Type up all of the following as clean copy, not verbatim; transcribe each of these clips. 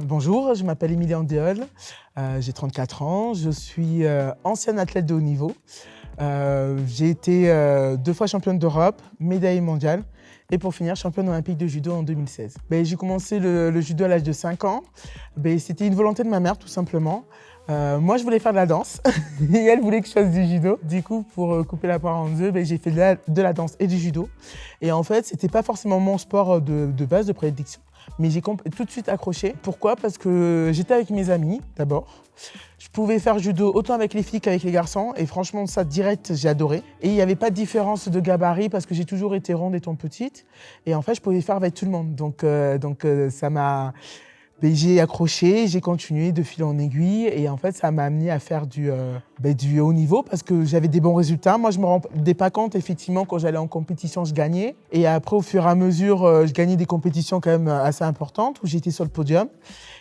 Bonjour, je m'appelle Émilie Andéol, j'ai 34 ans, je suis ancienne athlète de haut niveau. J'ai été 2 fois championne d'Europe, médaille mondiale et pour finir championne olympique de judo en 2016. J'ai commencé le judo à l'âge de 5 ans, c'était une volonté de ma mère tout simplement. Moi je voulais faire de la danse et elle voulait que je fasse du judo. Du coup pour couper la poire en deux, j'ai fait de la danse et du judo. Et en fait c'était pas forcément mon sport de base, de prédilection. Mais j'ai tout de suite accroché. Pourquoi? Parce que j'étais avec mes amis, d'abord. Je pouvais faire judo autant avec les filles qu'avec les garçons. Et franchement, ça, direct, j'ai adoré. Et il n'y avait pas de différence de gabarit parce que j'ai toujours été ronde étant petite. Et en fait, je pouvais faire avec tout le monde. Donc ça m'a... J'ai accroché, j'ai continué de fil en aiguille et en fait ça m'a amené à faire du haut niveau parce que j'avais des bons résultats. Moi je me rendais pas compte effectivement quand j'allais en compétition je gagnais et après au fur et à mesure je gagnais des compétitions quand même assez importantes où j'étais sur le podium.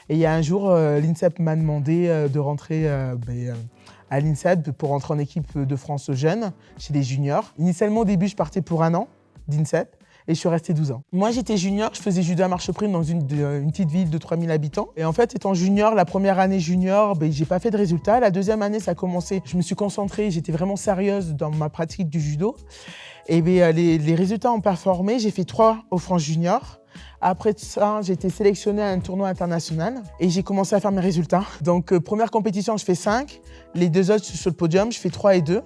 Et il y a un jour l'INSEP m'a demandé de rentrer à l'INSEP pour rentrer en équipe de France jeune chez les juniors. Initialement au début je partais pour 1 an d'INSEP. Et je suis resté 12 ans. Moi, j'étais junior, je faisais judo à marche prime dans une petite ville de 3000 habitants. Et en fait, étant junior, la première année junior, j'ai pas fait de résultats. La deuxième année, ça a commencé, je me suis concentrée, j'étais vraiment sérieuse dans ma pratique du judo. Et les résultats ont performé, j'ai fait 3 au France junior. Après ça, j'ai été sélectionnée à un tournoi international et j'ai commencé à faire mes résultats. Donc, première compétition, je fais 5. Les 2 autres, je suis sur le podium, je fais 3 et 2.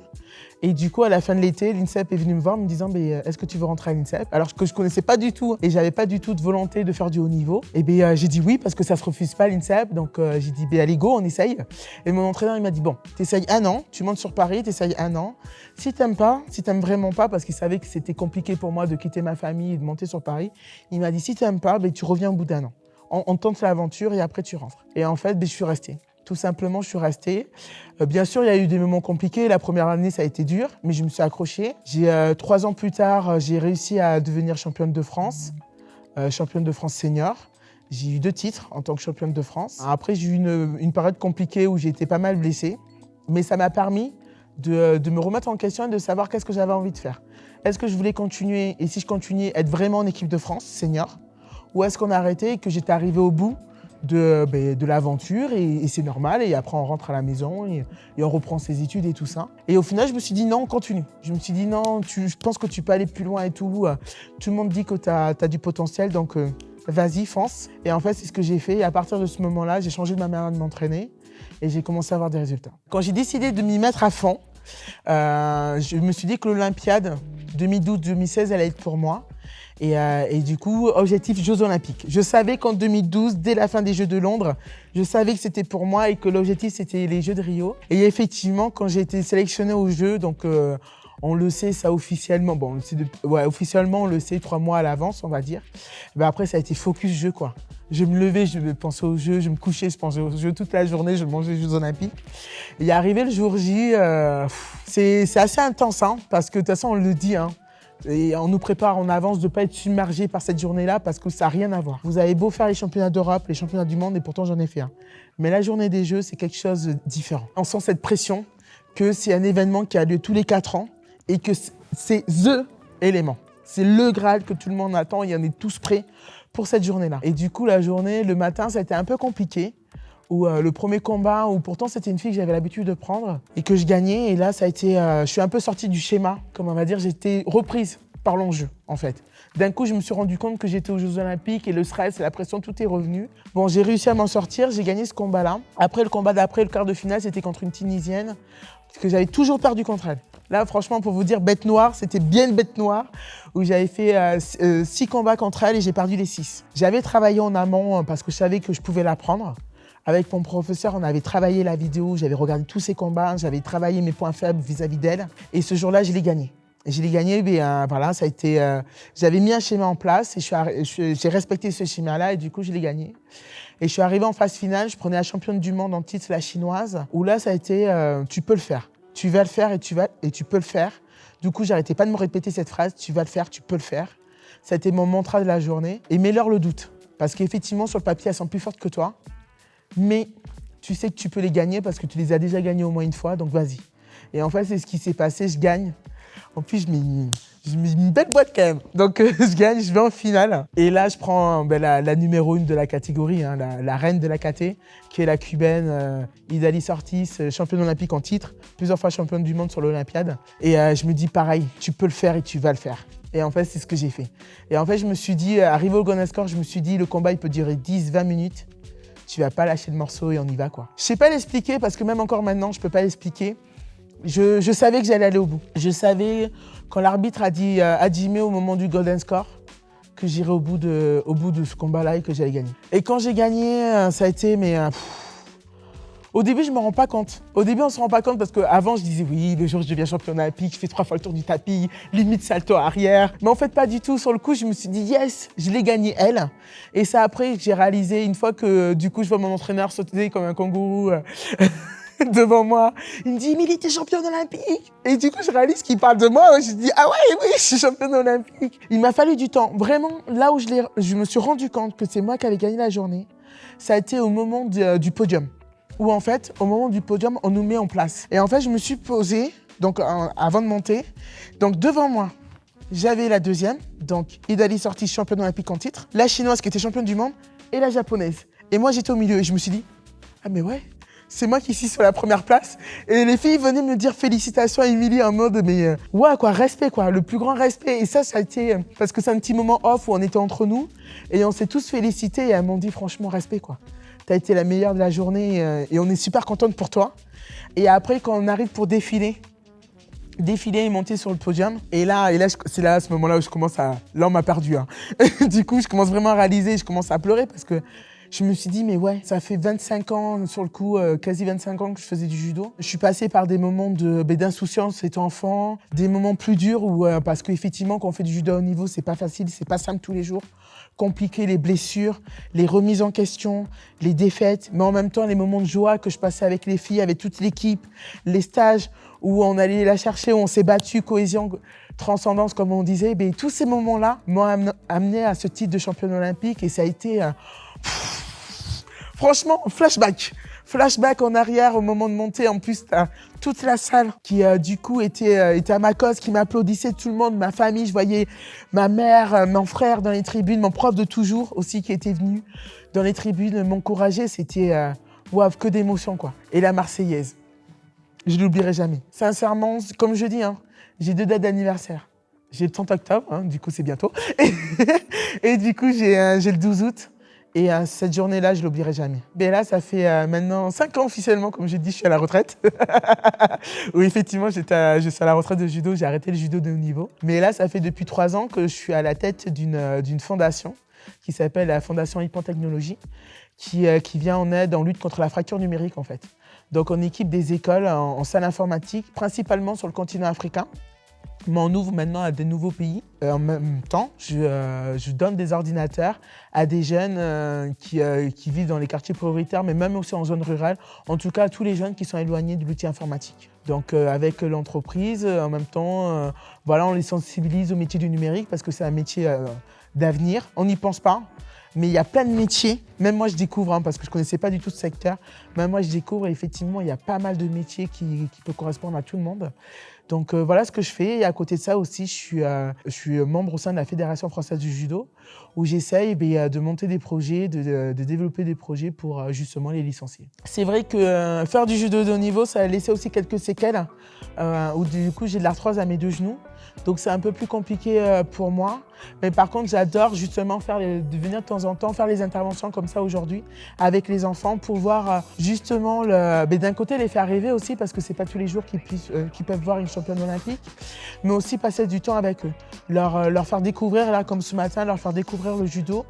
Et du coup, à la fin de l'été, l'INSEP est venu me voir me disant est-ce que tu veux rentrer à l'INSEP? Alors que je ne connaissais pas du tout et j'avais pas du tout de volonté de faire du haut niveau. Et j'ai dit oui parce que ça ne se refuse pas à l'INSEP. Donc j'ai dit allez go, on essaye. Et mon entraîneur il m'a dit bon, t'essayes 1 an, tu montes sur Paris, t'essayes 1 an. Si t'aimes pas, si t'aimes vraiment pas, parce qu'il savait que c'était compliqué pour moi de quitter ma famille et de monter sur Paris, il m'a dit si t'aimes pas, tu reviens au bout d'1 an. On tente l'aventure et après tu rentres. Et en fait, je suis restée. Tout simplement, je suis restée. Bien sûr, il y a eu des moments compliqués. La première année, ça a été dur, mais je me suis accrochée. 3 ans plus tard, j'ai réussi à devenir championne de France senior. J'ai eu 2 titres en tant que championne de France. Après, j'ai eu une période compliquée où j'ai été pas mal blessée, mais ça m'a permis de me remettre en question et de savoir qu'est-ce que j'avais envie de faire. Est-ce que je voulais continuer, et si je continuais, être vraiment en équipe de France senior, ou est-ce qu'on a arrêté et que j'étais arrivée au bout de l'aventure et c'est normal et après on rentre à la maison et on reprend ses études et tout ça. Et au final je me suis dit non, continue. Je me suis dit non, je pense que tu peux aller plus loin et tout. Tout le monde dit que tu as du potentiel donc vas-y, fonce. Et en fait c'est ce que j'ai fait et à partir de ce moment-là j'ai changé de ma manière de m'entraîner et j'ai commencé à avoir des résultats. Quand j'ai décidé de m'y mettre à fond, je me suis dit que l'Olympiade 2012-2016 elle allait être pour moi. Et du coup, objectif Jeux Olympiques. Je savais qu'en 2012, dès la fin des Jeux de Londres, je savais que c'était pour moi et que l'objectif c'était les Jeux de Rio. Et effectivement, quand j'ai été sélectionnée aux Jeux, donc on le sait ça officiellement, officiellement on le sait 3 mois à l'avance on va dire. Après ça a été focus Jeux quoi. Je me levais, je pensais aux Jeux, je me couchais, je pensais aux Jeux toute la journée, je mangeais les Jeux Olympiques. Et arrivé le jour J, c'est assez intense parce que de toute façon on le dit et on nous prépare en avance de ne pas être submergé par cette journée-là parce que ça n'a rien à voir. Vous avez beau faire les championnats d'Europe, les championnats du monde et pourtant j'en ai fait un. Mais la journée des Jeux, c'est quelque chose de différent. On sent cette pression que c'est un événement qui a lieu tous les 4 ans et que c'est THE élément. C'est le Graal que tout le monde attend et on est tous prêts pour cette journée-là. Et du coup, la journée, le matin, ça a été un peu compliqué. Le premier combat, où pourtant c'était une fille que j'avais l'habitude de prendre et que je gagnais. Et là, ça a été, je suis un peu sortie du schéma, comme on va dire. J'étais reprise par l'enjeu, en fait. D'un coup, je me suis rendu compte que j'étais aux Jeux Olympiques et le stress et la pression, tout est revenu. Bon, j'ai réussi à m'en sortir, j'ai gagné ce combat-là. Après, le combat d'après, le quart de finale, c'était contre une Tunisienne que j'avais toujours perdu contre elle. Là, franchement, pour vous dire, bête noire, c'était bien une bête noire, où j'avais fait 6 combats contre elle et j'ai perdu les 6. J'avais travaillé en amont parce que je savais que je pouvais la prendre. Avec mon professeur, on avait travaillé la vidéo, j'avais regardé tous ses combats, j'avais travaillé mes points faibles vis-à-vis d'elle. Et ce jour-là, je l'ai gagné. Et je l'ai gagné, voilà, ça a été. J'avais mis un schéma en place et j'ai respecté ce schéma-là et du coup, je l'ai gagné. Et je suis arrivée en phase finale, je prenais la championne du monde en titre, la chinoise, où là, ça a été tu peux le faire. Tu vas le faire et tu peux le faire. Du coup, j'arrêtais pas de me répéter cette phrase, tu vas le faire, tu peux le faire. Ça a été mon mantra de la journée. Et mets-leur le doute. Parce qu'effectivement, sur le papier, elles sont plus fortes que toi. Mais tu sais que tu peux les gagner parce que tu les as déjà gagnées au moins une fois, donc vas-y. Et en fait, c'est ce qui s'est passé, je gagne. En plus, je mets une belle boîte quand même. Donc, je gagne, je vais en finale. Et là, je prends la numéro 1 de la catégorie, hein, la reine de la KT, qui est la cubaine Idalis Ortiz, championne olympique en titre, plusieurs fois championne du monde sur l'Olympiade. Et je me dis pareil, tu peux le faire et tu vas le faire. Et en fait, c'est ce que j'ai fait. Et en fait, je me suis dit, arrivé au Golden Score, je me suis dit, le combat, il peut durer 10-20 minutes. Tu vas pas lâcher le morceau et on y va, quoi. Je sais pas l'expliquer parce que même encore maintenant, je peux pas l'expliquer. Je savais que j'allais aller au bout. Je savais, quand l'arbitre a dit Adjimé au moment du Golden Score, que j'irais au bout de ce combat-là et que j'allais gagner. Et quand j'ai gagné, ça a été, au début, je ne me rends pas compte. Au début, on ne se rend pas compte parce qu'avant, je disais oui, le jour où je deviens champion olympique, je fais 3 fois le tour du tapis, limite salto arrière. Mais en fait, pas du tout. Sur le coup, je me suis dit yes, je l'ai gagné elle. Et c'est après que j'ai réalisé, une fois que du coup, je vois mon entraîneur sauter comme un kangourou devant moi. Il me dit, mais il était champion olympique. Et du coup, je réalise qu'il parle de moi. Je dis, ah ouais, oui, je suis championne olympique. Il m'a fallu du temps. Vraiment, là où je me suis rendu compte que c'est moi qui avais gagné la journée, ça a été au moment du podium. Où en fait, au moment du podium, on nous met en place. Et en fait, je me suis posée, donc avant de monter. Donc devant moi, j'avais la deuxième, donc Idalis Ortiz, championne olympique en titre, la chinoise qui était championne du monde et la japonaise. Et moi, j'étais au milieu et je me suis dit, ah mais ouais, c'est moi qui suis sur la première place. Et les filles venaient me dire félicitations à Émilie en mode, mais ouais, quoi, respect, quoi, le plus grand respect. Et ça a été, parce que c'est un petit moment off où on était entre nous et on s'est tous félicités et elles m'ont dit franchement respect, quoi. T'as été la meilleure de la journée et on est super contente pour toi. Et après, quand on arrive pour défiler et monter sur le podium. Et là c'est là, à ce moment-là où je commence à... Là, on m'a perdu. Hein. Du coup, je commence vraiment à réaliser, je commence à pleurer parce que je me suis dit, mais ouais, ça fait 25 ans, sur le coup, quasi 25 ans que je faisais du judo. Je suis passée par des moments d'insouciance étant enfant, des moments plus durs où, parce qu'effectivement, quand on fait du judo à haut niveau, c'est pas facile, c'est pas simple tous les jours. Compliqué, les blessures, les remises en question, les défaites, mais en même temps, les moments de joie que je passais avec les filles, avec toute l'équipe, les stages où on allait la chercher, où on s'est battu, cohésion, transcendance, comme on disait. Ben, tous ces moments-là m'ont amené à ce titre de championne olympique et ça a été... franchement, flashback en arrière au moment de monter. En plus, t'as toute la salle qui, du coup, était à ma cause, qui m'applaudissait, tout le monde, ma famille. Je voyais ma mère, mon frère dans les tribunes, mon prof de toujours aussi qui était venu dans les tribunes m'encourager. C'était wow, que d'émotions, quoi. Et la Marseillaise, je ne l'oublierai jamais. Sincèrement, comme je dis, hein, j'ai 2 dates d'anniversaire. J'ai le 30 octobre, hein, du coup, c'est bientôt. Et du coup, j'ai le 12 août. Et cette journée-là, je ne l'oublierai jamais. Mais là, ça fait maintenant 5 ans officiellement, comme j'ai dit, je suis à la retraite. Oui, effectivement, je suis à la retraite de judo, j'ai arrêté le judo de haut niveau. Mais là, ça fait depuis 3 ans que je suis à la tête d'une fondation qui s'appelle la Fondation Hippon Technologie, qui vient en aide en lutte contre la fracture numérique, en fait. Donc, on équipe des écoles en salle informatique, principalement sur le continent africain. Mais on ouvre maintenant à des nouveaux pays. En même temps, je donne des ordinateurs à des jeunes qui vivent dans les quartiers prioritaires, mais même aussi en zone rurale. En tout cas, à tous les jeunes qui sont éloignés de l'outil informatique. Donc avec l'entreprise, en même temps, voilà, on les sensibilise au métier du numérique parce que c'est un métier d'avenir. On n'y pense pas. Mais il y a plein de métiers, même moi je découvre, hein, parce que je ne connaissais pas du tout ce secteur, même moi je découvre et effectivement il y a pas mal de métiers qui peuvent correspondre à tout le monde. Donc voilà ce que je fais. Et à côté de ça aussi, je suis membre au sein de la Fédération française du judo, où j'essaye de monter des projets, de développer des projets pour justement les licencier. C'est vrai que faire du judo de haut niveau, ça a laissé aussi quelques séquelles, où du coup j'ai de l'arthrose à mes 2 genoux. Donc c'est un peu plus compliqué pour moi. Mais par contre, j'adore justement venir de temps en temps faire les interventions comme ça aujourd'hui avec les enfants pour voir justement, d'un côté les faire rêver aussi parce que c'est pas tous les jours qu'ils peuvent voir une championne olympique, mais aussi passer du temps avec eux. Leur faire découvrir, là comme ce matin, leur faire découvrir le judo,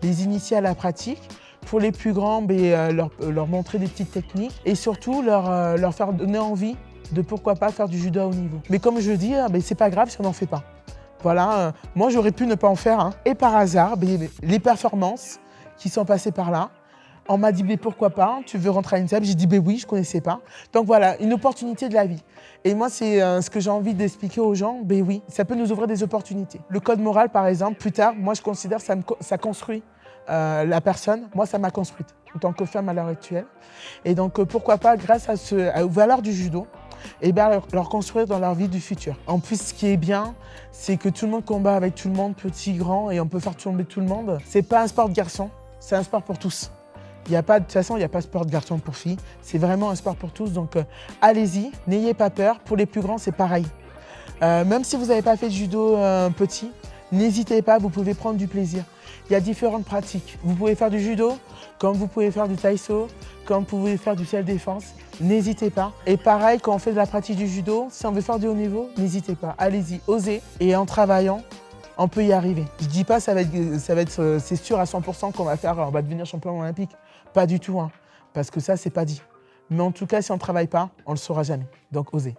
les initier à la pratique. Pour les plus grands, leur montrer des petites techniques et surtout leur faire donner envie de pourquoi pas faire du judo à haut niveau. Mais comme je dis, c'est pas grave si on n'en fait pas. Voilà, moi j'aurais pu ne pas en faire. Hein. Et par hasard, les performances qui sont passées par là, on m'a dit pourquoi pas, tu veux rentrer à l'INSEP? J'ai dit oui, je connaissais pas. Donc voilà, une opportunité de la vie. Et moi c'est ce que j'ai envie d'expliquer aux gens, oui, ça peut nous ouvrir des opportunités. Le code moral par exemple, plus tard, moi je considère que ça construit la personne. Moi ça m'a construite en tant que femme à l'heure actuelle. Et donc pourquoi pas, grâce aux valeurs du judo, et bien leur construire dans leur vie du futur. En plus, ce qui est bien, c'est que tout le monde combat avec tout le monde, petit, grand, et on peut faire tomber tout le monde. C'est pas un sport de garçon, c'est un sport pour tous. De toute façon, il n'y a pas de sport de garçon pour filles, c'est vraiment un sport pour tous, donc allez-y, n'ayez pas peur. Pour les plus grands, c'est pareil. Même si vous n'avez pas fait de judo petit, n'hésitez pas, vous pouvez prendre du plaisir. Il y a différentes pratiques. Vous pouvez faire du judo, comme vous pouvez faire du taïso, comme vous pouvez faire du self-défense. N'hésitez pas. Et pareil, quand on fait de la pratique du judo, si on veut faire du haut niveau, n'hésitez pas. Allez-y, osez. Et en travaillant, on peut y arriver. Je dis pas c'est sûr à 100% qu'on va devenir champion olympique. Pas du tout, hein, parce que ça, c'est pas dit. Mais en tout cas, si on ne travaille pas, on ne le saura jamais. Donc, osez.